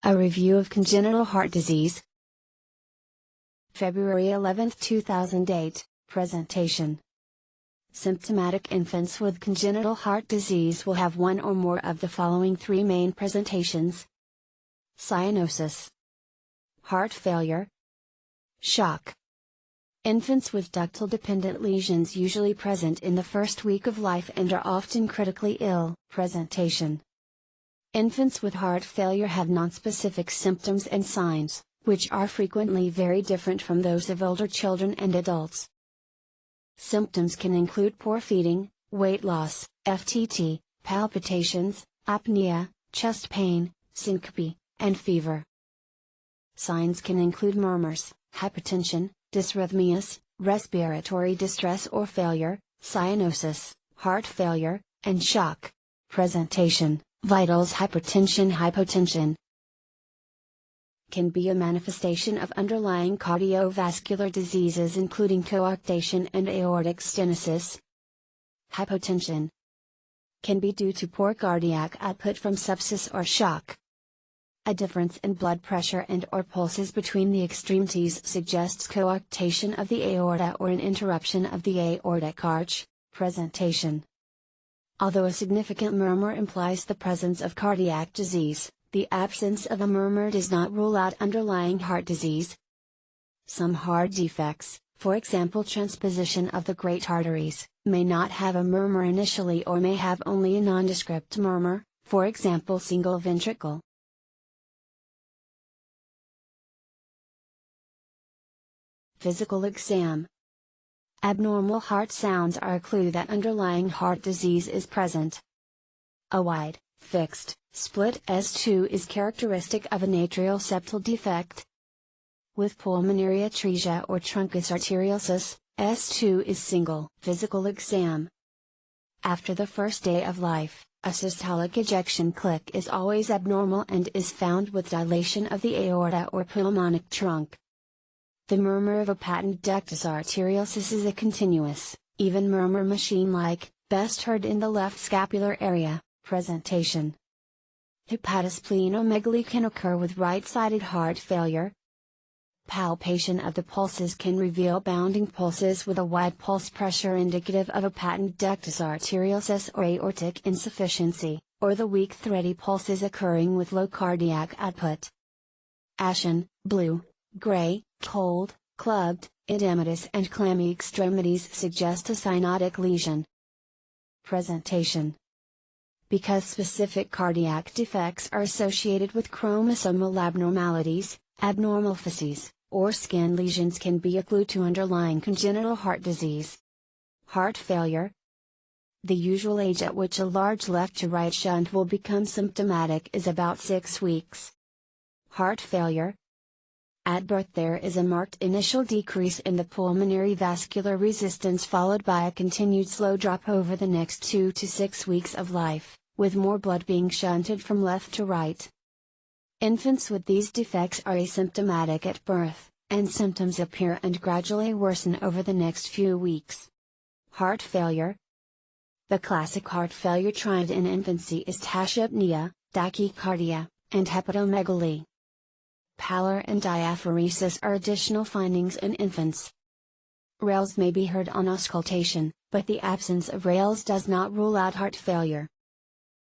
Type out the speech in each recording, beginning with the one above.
A review of congenital heart disease. February 11, 2008, presentation. Symptomatic infants with congenital heart disease will have one or more of the following three main presentations: cyanosis, heart failure, shock. Infants with ductal-dependent lesions usually present in the first week of life and are often critically ill. Presentation. Infants with heart failure have nonspecific symptoms and signs, which are frequently very different from those of older children and adults. Symptoms can include poor feeding, weight loss, FTT, palpitations, apnea, chest pain, syncope, and fever. Signs can include murmurs, hypertension, dysrhythmias, respiratory distress or failure, cyanosis, heart failure, and shock. Presentation. Vitals: hypertension, hypotension can be a manifestation of underlying cardiovascular diseases including coarctation and aortic stenosis. Hypotension can be due to poor cardiac output from sepsis or shock. A difference in blood pressure and/or pulses between the extremities suggests coarctation of the aorta or an interruption of the aortic arch. Presentation. Although a significant murmur implies the presence of cardiac disease, the absence of a murmur does not rule out underlying heart disease. Some heart defects, for example transposition of the great arteries, may not have a murmur initially or may have only a nondescript murmur, for example single ventricle. Physical exam. Abnormal heart sounds are a clue that underlying heart disease is present. A wide, fixed, split S2 is characteristic of an atrial septal defect. With pulmonary atresia or truncus arteriosus, S2 is single. Physical exam. After the first day of life, a systolic ejection click is always abnormal and is found with dilation of the aorta or pulmonic trunk. The murmur of a patent ductus arteriosus is a continuous, even murmur machine-like, best heard in the left scapular area. Presentation. Hepatosplenomegaly can occur with right-sided heart failure. Palpation of the pulses can reveal bounding pulses with a wide pulse pressure indicative of a patent ductus arteriosus or aortic insufficiency, or the weak thready pulses occurring with low cardiac output. Ashen, blue, gray, cold, clubbed, edematous and clammy extremities suggest a cyanotic lesion. Presentation. Because specific cardiac defects are associated with chromosomal abnormalities, abnormal facies, or skin lesions can be a clue to underlying congenital heart disease. Heart failure. The usual age at which a large left-to-right shunt will become symptomatic is about 6 weeks. Heart failure. At birth there is a marked initial decrease in the pulmonary vascular resistance followed by a continued slow drop over the next 2 to 6 weeks of life, with more blood being shunted from left to right. Infants with these defects are asymptomatic at birth, and symptoms appear and gradually worsen over the next few weeks. Heart failure. The classic heart failure triad in infancy is tachypnea, tachycardia, and hepatomegaly. Pallor and diaphoresis are additional findings in infants. Rales may be heard on auscultation, but the absence of rales does not rule out heart failure.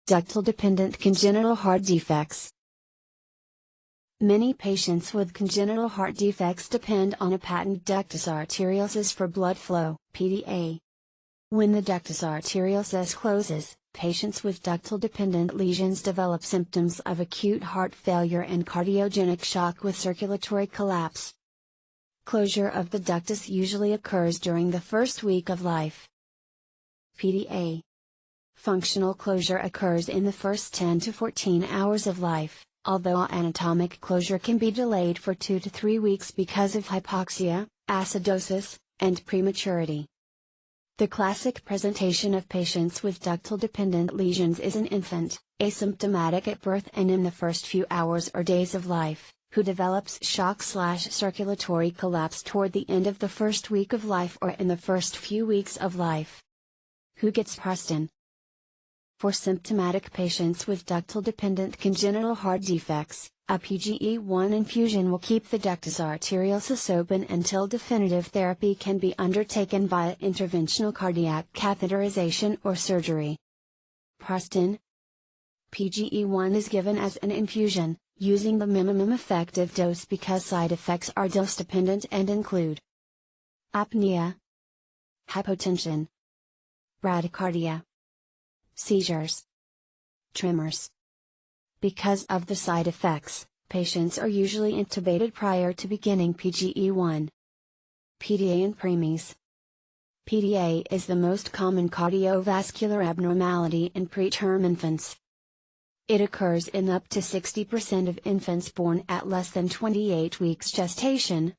Ductal-dependent congenital heart defects. Many patients with congenital heart defects depend on a patent ductus arteriosus for blood flow, PDA. When the ductus arteriosus closes, patients with ductal-dependent lesions develop symptoms of acute heart failure and cardiogenic shock with circulatory collapse. Closure of the ductus usually occurs during the first week of life. PDA. Functional closure occurs in the first 10 to 14 hours of life, although anatomic closure can be delayed for 2 to 3 weeks because of hypoxia, acidosis, and prematurity. The classic presentation of patients with ductal-dependent lesions is an infant, asymptomatic at birth and in the first few hours or days of life, who develops shock/circulatory collapse toward the end of the first week of life or in the first few weeks of life. Who gets Preston? For symptomatic patients with ductal-dependent congenital heart defects, A PGE1 infusion will keep the ductus arteriosus open until definitive therapy can be undertaken via interventional cardiac catheterization or surgery. Prostin. PGE1 is given as an infusion, using the minimum effective dose because side effects are dose-dependent and include apnea, hypotension, bradycardia, seizures, tremors. Because of the side effects, patients are usually intubated prior to beginning PGE1. PDA in preemies. PDA is the most common cardiovascular abnormality in preterm infants. It occurs in up to 60% of infants born at less than 28 weeks gestation.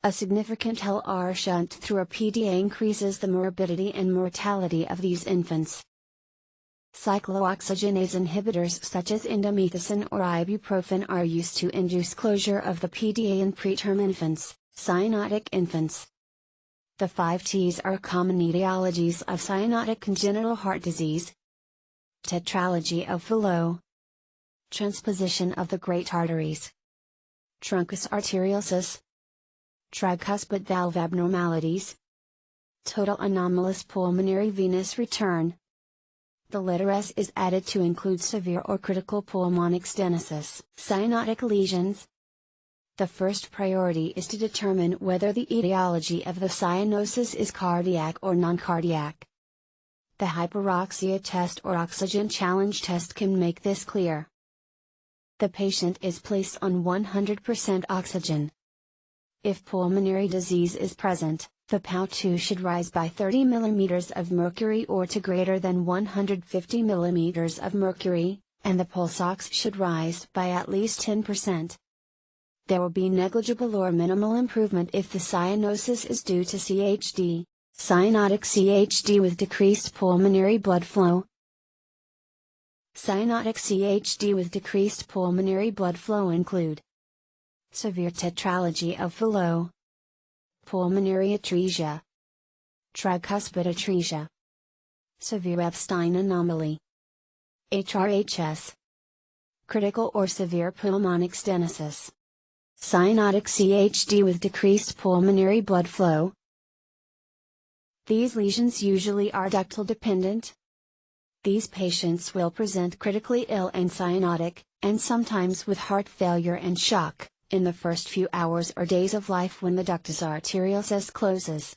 A significant LR shunt through a PDA increases the morbidity and mortality of these infants. Cyclooxygenase inhibitors such as indomethacin or ibuprofen are used to induce closure of the PDA in preterm infants, cyanotic infants. The 5 Ts are common etiologies of cyanotic congenital heart disease. Tetralogy of Fallot. Transposition of the great arteries. Truncus arteriosus. Tricuspid valve abnormalities. Total anomalous pulmonary venous return. The letter S is added to include severe or critical pulmonic stenosis. Cyanotic lesions. The first priority is to determine whether the etiology of the cyanosis is cardiac or non-cardiac. The hyperoxia test or oxygen challenge test can make this clear. The patient is placed on 100% oxygen. If pulmonary disease is present, the PAO2 should rise by 30 mm of mercury or to greater than 150 mm of mercury, and the pulse ox should rise by at least 10%. There will be negligible or minimal improvement if the cyanosis is due to CHD, cyanotic CHD with decreased pulmonary blood flow. Cyanotic CHD with decreased pulmonary blood flow include severe tetralogy of Fallot, pulmonary atresia, tricuspid atresia, severe Epstein anomaly, HRHS, critical or severe pulmonic stenosis, cyanotic CHD with decreased pulmonary blood flow. These lesions usually are ductal dependent. These patients will present critically ill and cyanotic, and sometimes with heart failure and shock, in the first few hours or days of life when the ductus arteriosus closes.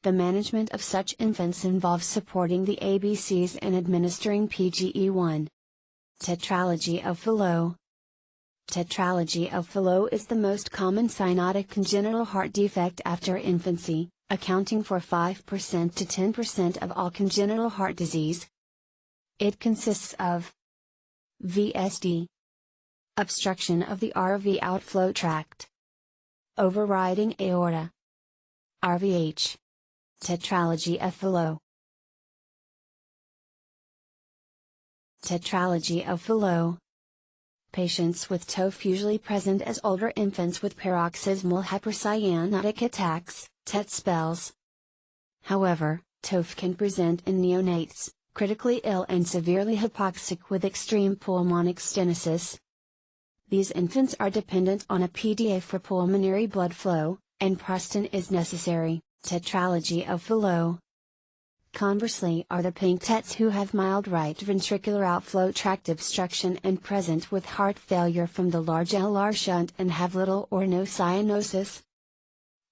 The management of such infants involves supporting the ABCs and administering PGE1. Tetralogy of Fallot. Tetralogy of Fallot is the most common cyanotic congenital heart defect after infancy, accounting for 5% to 10% of all congenital heart disease. It consists of VSD, obstruction of the RV outflow tract, overriding aorta, RVH. Tetralogy of Fallot. Tetralogy of Fallot. Patients with TOF usually present as older infants with paroxysmal hypercyanotic attacks, TET spells. However, TOF can present in neonates, critically ill and severely hypoxic with extreme pulmonic stenosis. These infants are dependent on a PDA for pulmonary blood flow, and Prostin is necessary. Tetralogy of Fallot. Conversely are the pink TETs who have mild right ventricular outflow tract obstruction and present with heart failure from the large LR shunt and have little or no cyanosis.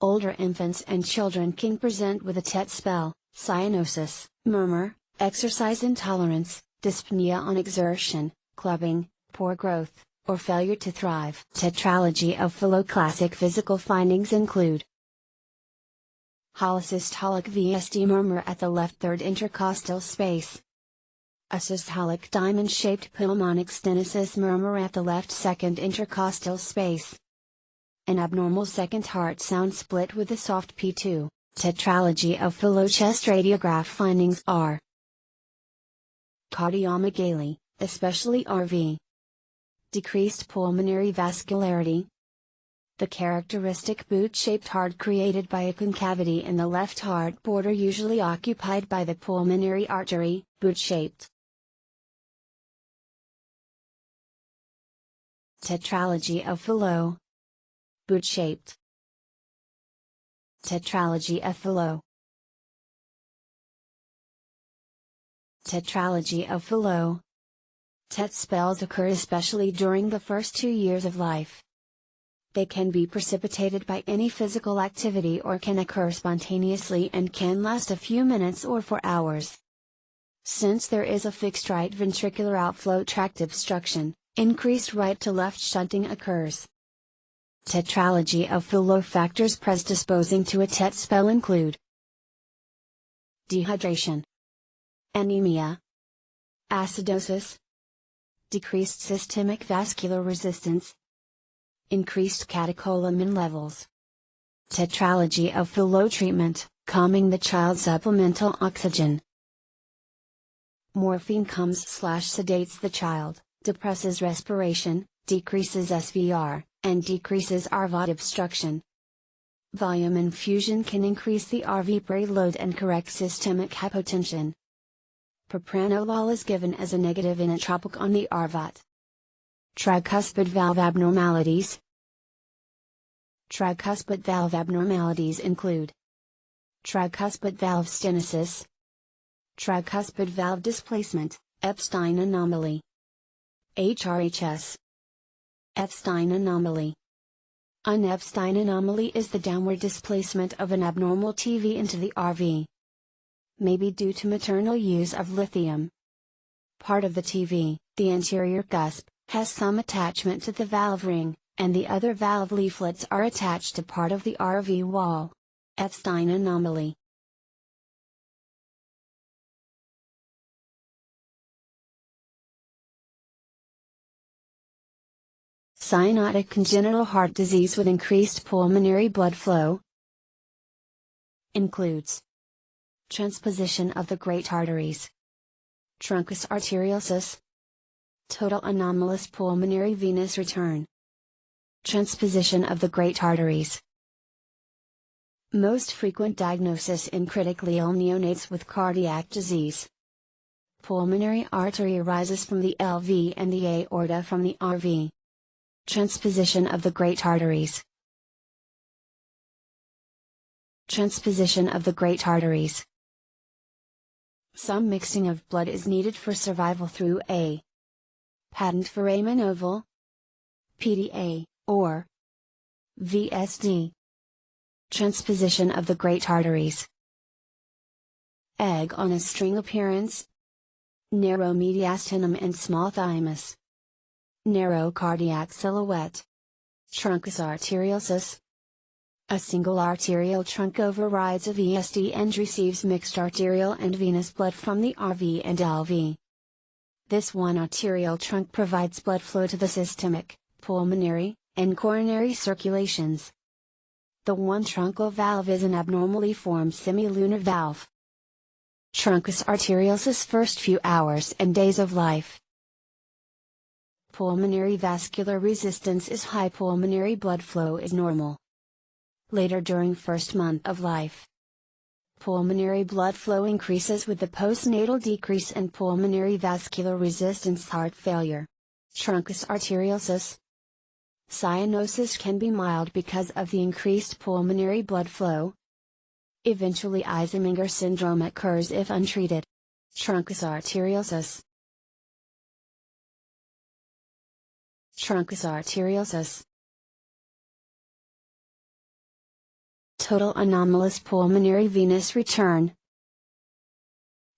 Older infants and children can present with a TET spell, cyanosis, murmur, exercise intolerance, dyspnea on exertion, clubbing, poor growth, or failure to thrive. Tetralogy of Fallot. Classic physical findings include holosystolic VSD murmur at the left third intercostal space, a systolic diamond-shaped pulmonic stenosis murmur at the left second intercostal space, an abnormal second heart sound split with a soft P2. Tetralogy of Fallot. Chest radiograph findings are cardiomegaly, especially RV, decreased pulmonary vascularity, the characteristic boot-shaped heart created by a concavity in the left heart border usually occupied by the pulmonary artery, boot-shaped. Tetralogy of Fallot. Boot-shaped. Tetralogy of Fallot. Tetralogy of Fallot. TET spells occur especially during the first 2 years of life. They can be precipitated by any physical activity or can occur spontaneously and can last a few minutes or for hours. Since there is a fixed right ventricular outflow tract obstruction, increased right to left shunting occurs. Tetralogy of Fallot factors predisposing to a TET spell include dehydration, anemia, acidosis, decreased systemic vascular resistance, increased catecholamine levels. Tetralogy of Fallot treatment, calming the child, supplemental oxygen. Morphine calms/sedates the child, depresses respiration, decreases SVR, and decreases RVOD obstruction. Volume infusion can increase the RV preload and correct systemic hypotension. Propranolol is given as a negative inotropic on the RVOT. Tricuspid valve abnormalities. Tricuspid valve abnormalities include tricuspid valve stenosis, tricuspid valve displacement, Epstein anomaly, HRHS, Epstein anomaly. An Epstein anomaly is the downward displacement of an abnormal TV into the RV. May be due to maternal use of lithium. Part of the TV, the anterior cusp, has some attachment to the valve ring, and the other valve leaflets are attached to part of the RV wall. Epstein anomaly. Cyanotic congenital heart disease with increased pulmonary blood flow includes transposition of the great arteries, truncus arteriosus, total anomalous pulmonary venous return, transposition of the great arteries. Most frequent diagnosis in critically ill neonates with cardiac disease. Pulmonary artery arises from the LV and the aorta from the RV. Transposition of the great arteries. Transposition of the great arteries. Some mixing of blood is needed for survival through a patent foramen oval, PDA, or VSD. Transposition of the great arteries. Egg on a string appearance. Narrow mediastinum and small thymus. Narrow cardiac silhouette. Truncus arteriosus. A single arterial trunk overrides a VSD and receives mixed arterial and venous blood from the RV and LV. This one arterial trunk provides blood flow to the systemic, pulmonary, and coronary circulations. The one truncal valve is an abnormally formed semilunar valve. Truncus arteriosus first few hours and days of life. Pulmonary vascular resistance is high, pulmonary blood flow is normal. Later during first month of life. Pulmonary blood flow increases with the postnatal decrease in pulmonary vascular resistance, heart failure. Truncus arteriosus. Cyanosis can be mild because of the increased pulmonary blood flow. Eventually Eisenmenger syndrome occurs if untreated. Truncus arteriosus. Truncus arteriosus. Total anomalous pulmonary venous return.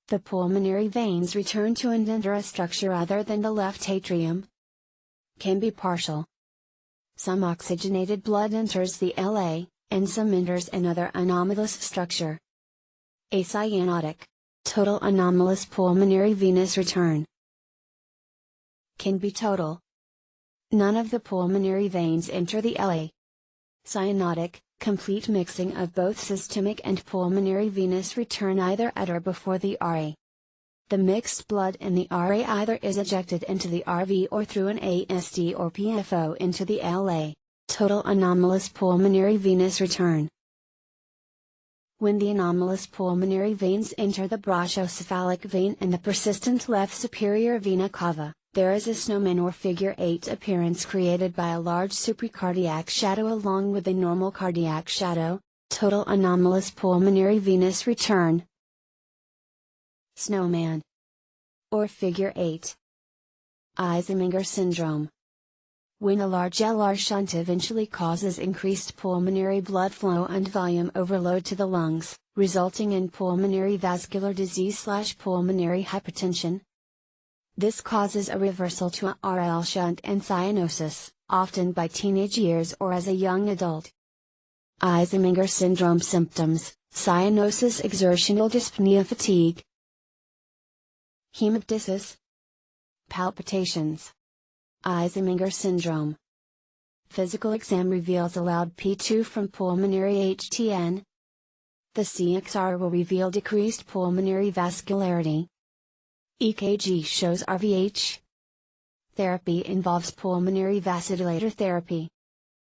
The pulmonary veins return to and enter a structure other than the left atrium. Can be partial. Some oxygenated blood enters the LA, and some enters another anomalous structure. Acyanotic. Total anomalous pulmonary venous return. Can be total. None of the pulmonary veins enter the LA. Cyanotic. Complete mixing of both systemic and pulmonary venous return either at or before the RA. The mixed blood in the RA either is ejected into the RV or through an ASD or PFO into the LA. Total anomalous pulmonary venous return. When the anomalous pulmonary veins enter the brachiocephalic vein and the persistent left superior vena cava, There is a snowman or figure 8 appearance created by a large supracardiac shadow along with a normal cardiac shadow, total anomalous pulmonary venous return. Snowman or figure 8. Eisenmenger syndrome. When a large LR shunt eventually causes increased pulmonary blood flow and volume overload to the lungs, resulting in pulmonary vascular disease/pulmonary hypertension. This causes a reversal to a RL shunt and cyanosis, often by teenage years or as a young adult. Eisenmenger syndrome symptoms: cyanosis, exertional dyspnea, fatigue, hemoptysis, palpitations. Eisenmenger syndrome. Physical exam reveals a loud P2 from pulmonary HTN. The CXR will reveal decreased pulmonary vascularity. EKG shows RVH. Therapy involves pulmonary vasodilator therapy.